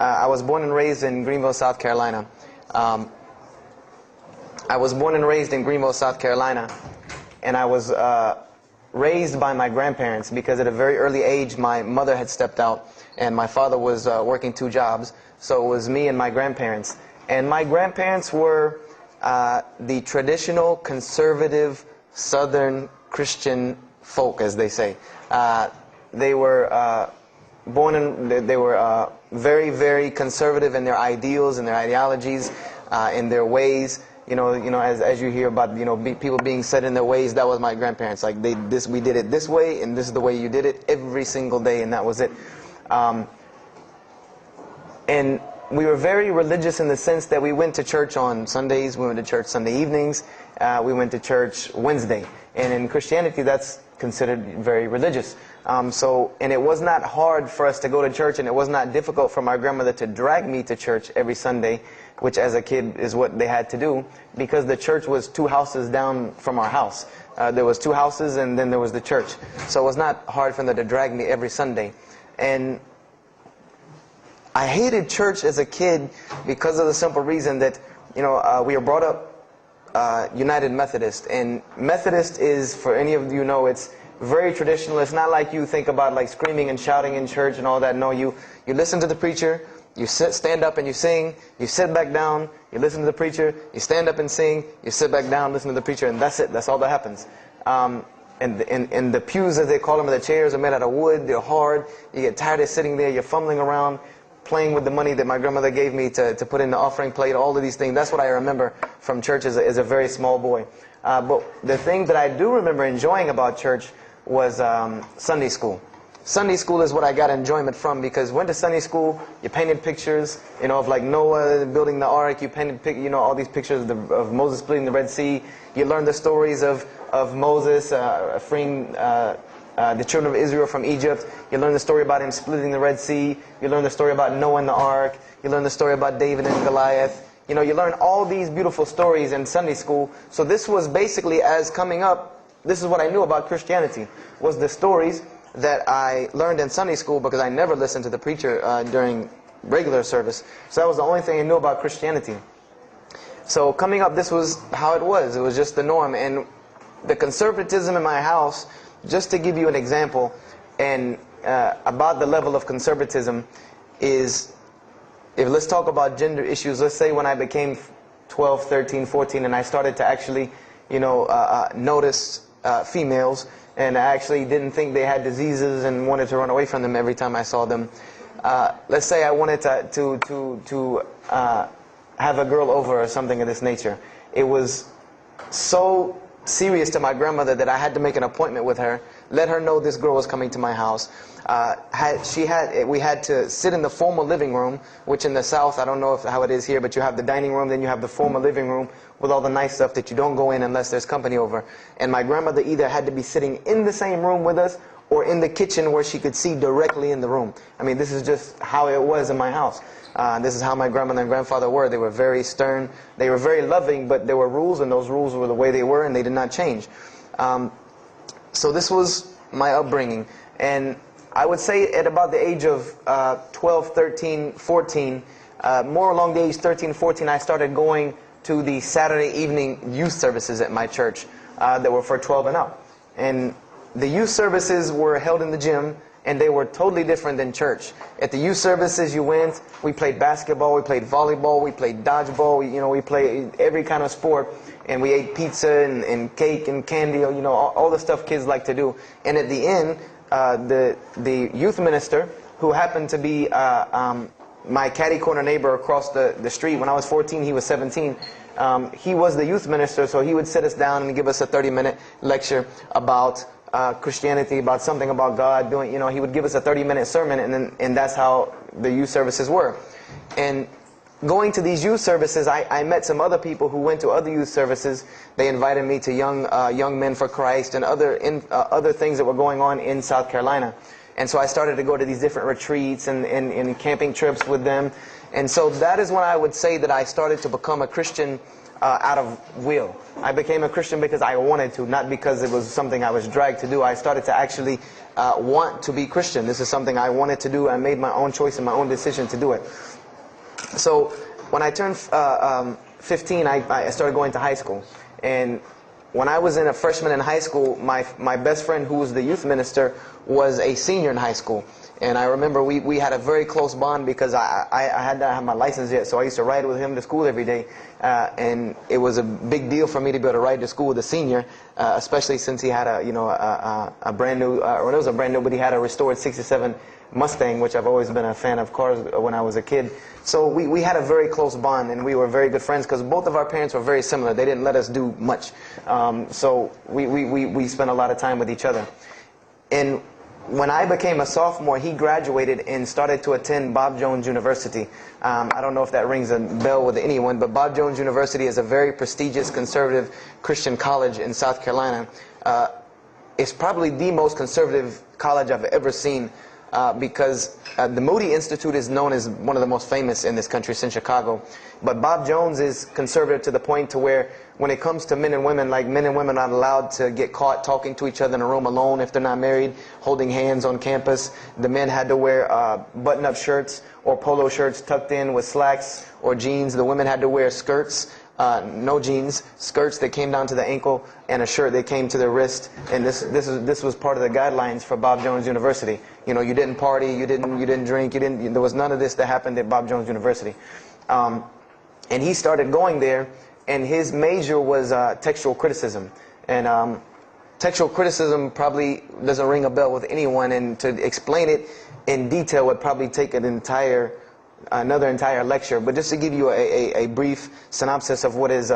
I was born and raised in Greenville, South Carolina. And I was raised by my grandparents because at a very early age my mother had stepped out and my father was working 2 jobs. So it was me and my grandparents. And my grandparents were the traditional, conservative, Southern Christian folk, as they say. They were they were very, very conservative in their ideals and their ideologies, in their ways. As you hear about, people being set in their ways, that was my grandparents. Like we did it this way, and this is the way you did it every single day, and that was it. And we were very religious in the sense that we went to church on Sundays, we went to church Sunday evenings, we went to church Wednesday. And in Christianity, that's considered very religious. And it was not hard for us to go to church, and it was not difficult for my grandmother to drag me to church every Sunday, which as a kid is what they had to do, because the church was 2 houses down from our house. There was 2 houses, and then there was the church. So it was not hard for them to drag me every Sunday. And I hated church as a kid because of the simple reason that, we were brought up United Methodist. And Methodist is, for any of you know, it's very traditional. It's not like you think about like screaming and shouting in church and all that. No, you listen to the preacher, you stand up and you sing, you sit back down, you listen to the preacher, you stand up and sing, you sit back down, listen to the preacher, and that's it. That's all that happens. And the pews, as they call them, the chairs are made out of wood, they're hard, you get tired of sitting there, you're fumbling around, playing with the money that my grandmother gave me to put in the offering plate, all of these things. That's what I remember from church as a very small boy. But the thing that I do remember enjoying about church was Sunday school. Sunday school is what I got enjoyment from, because went to Sunday school, you painted pictures, of like Noah building the ark, you painted, all these pictures of Moses splitting the Red Sea. You learned the stories of Moses freeing the children of Israel from Egypt. You learn the story about him splitting the Red Sea. You learn the story about Noah and the ark. You learn the story about David and Goliath. You learn all these beautiful stories in Sunday school. So this was basically, as coming up, this is what I knew about Christianity, was the stories that I learned in Sunday school, because I never listened to the preacher during regular service. So that was the only thing I knew about Christianity. So coming up, this was how it was. It was just the norm. And the conservatism in my house, just to give you an example, and about the level of conservatism, is, if let's talk about gender issues, let's say when I became 12, 13, 14, and I started to actually, notice females, and I actually didn't think they had diseases and wanted to run away from them every time I saw them. Let's say I wanted to have a girl over or something of this nature. It was so serious to my grandmother that I had to make an appointment with her, let her know this girl was coming to my house. We had to sit in the formal living room, which in the South, I don't know how it is here, but you have the dining room, then you have the formal living room with all the nice stuff that you don't go in unless there's company over. And my grandmother either had to be sitting in the same room with us or in the kitchen where she could see directly in the room. I mean, this is just how it was in my house. This is how my grandmother and grandfather were. They were very stern. They were very loving, but there were rules, and those rules were the way they were, and they did not change. So this was my upbringing. And I would say at about the age of 12, 13, 14, more along the age 13, 14, I started going to the Saturday evening youth services at my church that were for 12 and up. And the youth services were held in the gym, and they were totally different than church. At the youth services you went, we played basketball, we played volleyball, we played dodgeball, we played every kind of sport, and we ate pizza and cake and candy, all the stuff kids like to do. And at the end, the youth minister, who happened to be my catty corner neighbor across the street, when I was 14, he was 17, he was the youth minister, so he would sit us down and give us a 30-minute lecture about Christianity, about something about God. He would give us a 30-minute sermon, and that's how the youth services were. And going to these youth services, I met some other people who went to other youth services. They invited me to Young Men for Christ and other things that were going on in South Carolina. And so I started to go to these different retreats and camping trips with them. And so that is when I would say that I started to become a Christian out of will. I became a Christian because I wanted to, not because it was something I was dragged to do. I started to actually want to be Christian. This is something I wanted to do. I made my own choice and my own decision to do it. So when I turned 15, I started going to high school. And when I was a freshman in high school, my best friend, who was the youth minister, was a senior in high school. And I remember we had a very close bond because I had not had my license yet, so I used to ride with him to school every day. And it was a big deal for me to be able to ride to school with a senior, especially since he had a brand new, or it was a brand new, but he had a restored '67 Mustang, which I've always been a fan of cars when I was a kid. So we had a very close bond, and we were very good friends because both of our parents were very similar. They didn't let us do much. So we spent a lot of time with each other. And when I became a sophomore, he graduated and started to attend Bob Jones University. I don't know if that rings a bell with anyone, but Bob Jones University is a very prestigious conservative Christian college in South Carolina. It's probably the most conservative college I've ever seen. Because the Moody Institute is known as one of the most famous in this country. It's in Chicago. But Bob Jones is conservative to the point to where when it comes to men and women, like men and women are not allowed to get caught talking to each other in a room alone if they're not married, holding hands on campus. The men had to wear button-up shirts or polo shirts tucked in with slacks or jeans. The women had to wear skirts. No jeans, skirts that came down to the ankle, and a shirt that came to the wrist. And this was part of the guidelines for Bob Jones University. You know, you didn't party, you didn't drink, there was none of this that happened at Bob Jones University. And he started going there, and his major was textual criticism. And textual criticism probably doesn't ring a bell with anyone, and to explain it in detail would probably take another entire lecture. But just to give you a brief synopsis of what is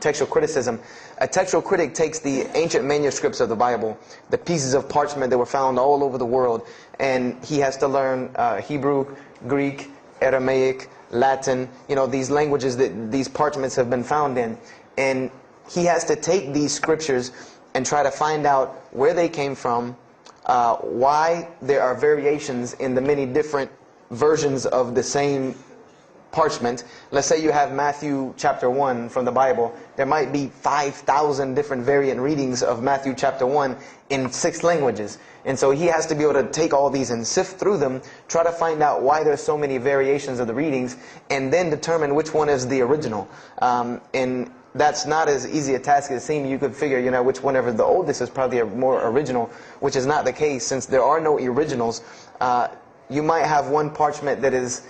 textual criticism. A textual critic takes the ancient manuscripts of the Bible, the pieces of parchment that were found all over the world, and he has to learn Hebrew, Greek, Aramaic, Latin, these languages that these parchments have been found in. And he has to take these scriptures and try to find out where they came from, why there are variations in the many different versions of the same parchment. Let's say you have Matthew chapter 1 from the Bible. There might be 5,000 different variant readings of Matthew chapter 1 in 6 languages. And so he has to be able to take all these and sift through them, try to find out why there's so many variations of the readings, and then determine which one is the original. And that's not as easy a task as it seems. You could figure, which whenever the oldest is probably a more original, which is not the case. Since there are no originals, you might have one parchment that is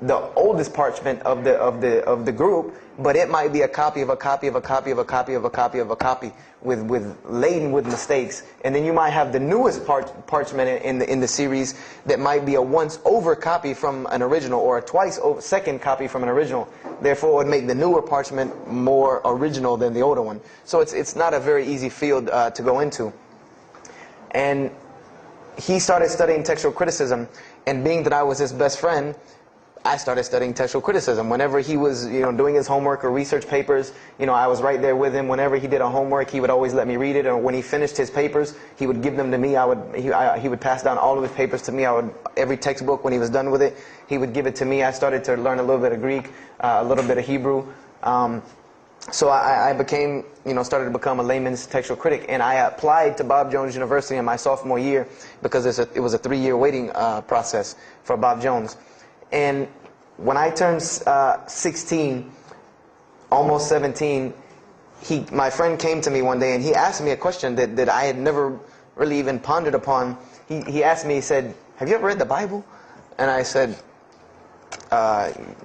the oldest parchment of the group, but it might be a copy of a copy of a copy of a copy of a copy of a copy laden with mistakes. And then you might have the newest parchment in the series that might be a once over copy from an original, or a twice over second copy from an original. Therefore, it would make the newer parchment more original than the older one. So it's not a very easy field to go into. And he started studying textual criticism, and being that I was his best friend, I started studying textual criticism. Whenever he was, doing his homework or research papers, I was right there with him. Whenever he did a homework, he would always let me read it. Or when he finished his papers, he would give them to me. He would pass down all of his papers to me. Every textbook, when he was done with it, he would give it to me. I started to learn a little bit of Greek, a little bit of Hebrew. So I became, started to become a layman's textual critic, and I applied to Bob Jones University in my sophomore year because it was a 3-year waiting process for Bob Jones. And when I turned 16, almost 17, my friend came to me one day and he asked me a question that I had never really even pondered upon. He asked me, he said, "Have you ever read the Bible?" And I said,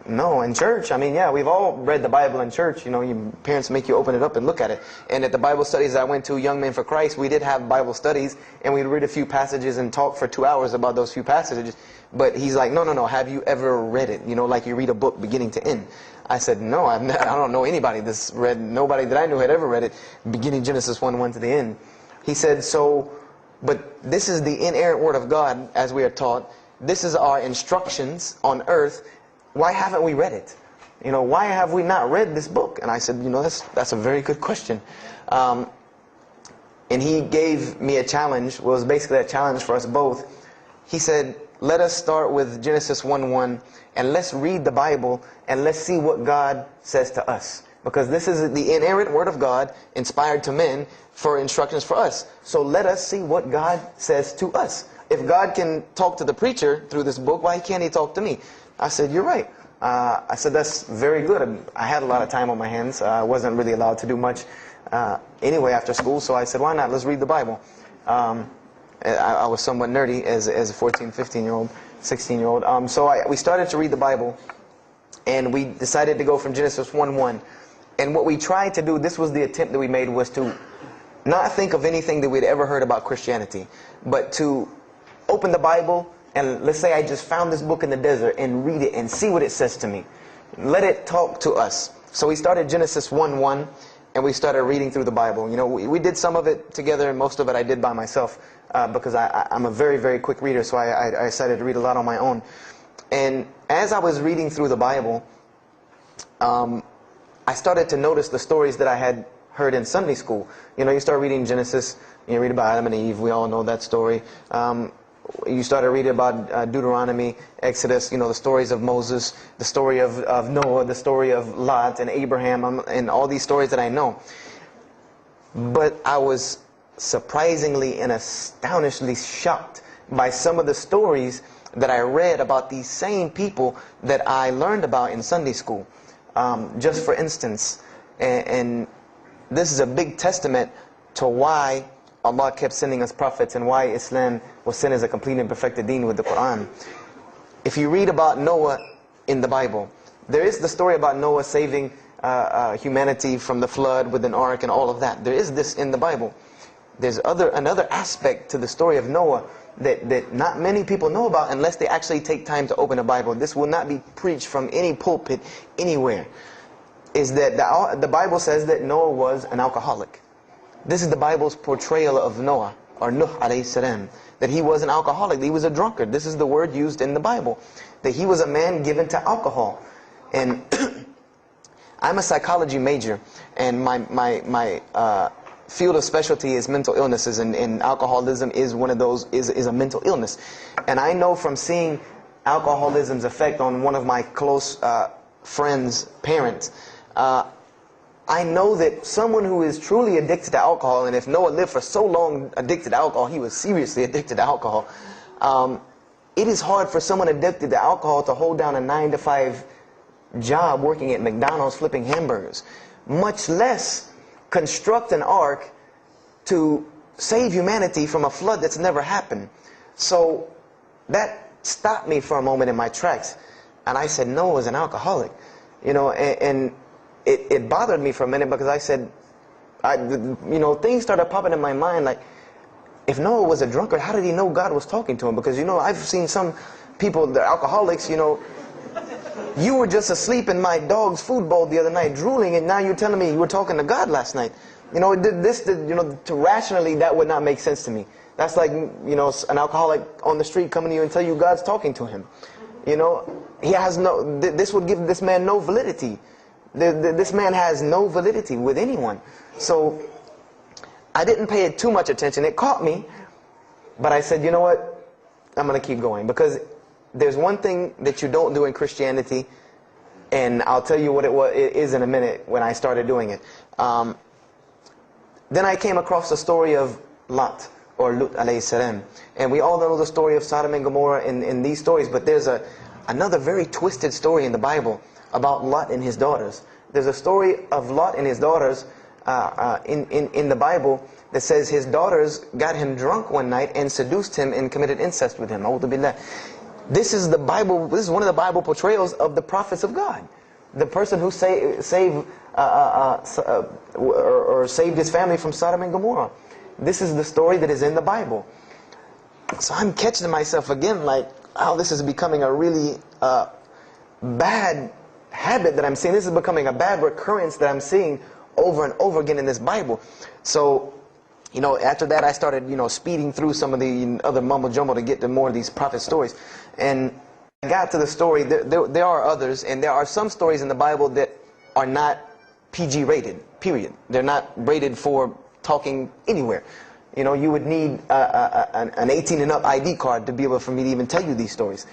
no, in church. I mean, yeah, we've all read the Bible in church. Your parents make you open it up and look at it. And at the Bible studies I went to, Young Men for Christ, we did have Bible studies, and we'd read a few passages and talk for 2 hours about those few passages. But he's like, no, have you ever read it? Like you read a book beginning to end. I said, no, I don't know anybody that's read, nobody that I knew had ever read it, beginning Genesis 1 to the end. He said, but this is the inerrant Word of God, as we are taught. This is our instructions on earth. Why haven't we read it? Why have we not read this book? And I said, that's a very good question. And he gave me a challenge. Well, it was basically a challenge for us both. He said, let us start with Genesis 1:1, and let's read the Bible, and let's see what God says to us. Because this is the inerrant Word of God, inspired to men, for instructions for us. So let us see what God says to us. If God can talk to the preacher through this book, why can't he talk to me? I said, you're right. I said, that's very good. I had a lot of time on my hands. I wasn't really allowed to do much anyway after school, so I said, why not? Let's read the Bible. I was somewhat nerdy as a 14, 15-year-old, 16-year-old. So we started to read the Bible, and we decided to go from Genesis 1:1. And what we tried to do, this was the attempt that we made, was to not think of anything that we'd ever heard about Christianity, but to open the Bible, and let's say I just found this book in the desert, and read it and see what it says to me. Let it talk to us. So we started Genesis 1:1, and we started reading through the Bible. You know, we did some of it together, and most of it I did by myself, because I'm a very, very quick reader, so I decided to read a lot on my own. And as I was reading through the Bible, I started to notice the stories that I had heard in Sunday school. You know, you start reading Genesis, you read about Adam and Eve, we all know that story. You started reading about Deuteronomy, Exodus, you know, the stories of Moses, the story of Noah, the story of Lot and Abraham, and all these stories that I know. But I was surprisingly and astonishingly shocked by some of the stories that I read about these same people that I learned about in Sunday school. Just for instance, and this is a big testament to why Allah kept sending us prophets and why Islam was sent as a complete and perfected deen with the Quran. If you read about Noah in the Bible, there is the story about Noah saving humanity from the flood with an ark and all of that. There is this in the Bible. There's another aspect to the story of Noah that not many people know about unless they actually take time to open the Bible. This will not be preached from any pulpit anywhere. Is that the Bible says that Noah was an alcoholic. This is the Bible's portrayal of Noah, or Nuh alayhi salam, that he was an alcoholic, that he was a drunkard. This is the word used in the Bible, that he was a man given to alcohol. And I'm a psychology major, and my field of specialty is mental illnesses, and alcoholism is one of those, is a mental illness. And I know from seeing alcoholism's effect on one of my close friends' parents, I know that someone who is truly addicted to alcohol, and if Noah lived for so long addicted to alcohol, he was seriously addicted to alcohol. It is hard for someone addicted to alcohol to hold down a 9-to-5 job working at McDonald's flipping hamburgers, much less construct an ark to save humanity from a flood that's never happened. So that stopped me for a moment in my tracks, and I said, Noah was an alcoholic, you know, and it bothered me for a minute, because I said, things started popping in my mind, like, if Noah was a drunkard, how did he know God was talking to him? Because, you know, I've seen some people, they're alcoholics, you know, you were just asleep in my dog's food bowl the other night, drooling, and now you're telling me you were talking to God last night. You know, to rationally, that would not make sense to me. That's like, you know, an alcoholic on the street coming to you and tell you God's talking to him. You know, he has no, this would give this man no validity. This man has no validity with anyone. So I didn't pay it too much attention. It caught me, but I said, you know what, I'm going to keep going, because there's one thing that you don't do in Christianity, and I'll tell you what it is in a minute when I started doing it. Then I came across the story of Lot, or Lut alayhi salam, and we all know the story of Sodom and Gomorrah in these stories, but there's another very twisted story in the Bible about Lot and his daughters. There's a story of Lot and his daughters in the Bible that says his daughters got him drunk one night and seduced him and committed incest with him. A'udhu billah. This is the Bible. This is one of the Bible portrayals of the prophets of God. The person who saved his family from Sodom and Gomorrah. This is the story that is in the Bible. So I'm catching myself again, like, oh, this is becoming a really bad habit that I'm seeing. This is becoming a bad recurrence that I'm seeing over and over again in this Bible. So, you know, after that I started, you know, speeding through some of the other mumbo jumbo to get to more of these prophet stories. And I got to the story, there are others, and there are some stories in the Bible that are not PG rated, period. They're not rated for talking anywhere. You know, you would need an 18 and up ID card to be able for me to even tell you these stories.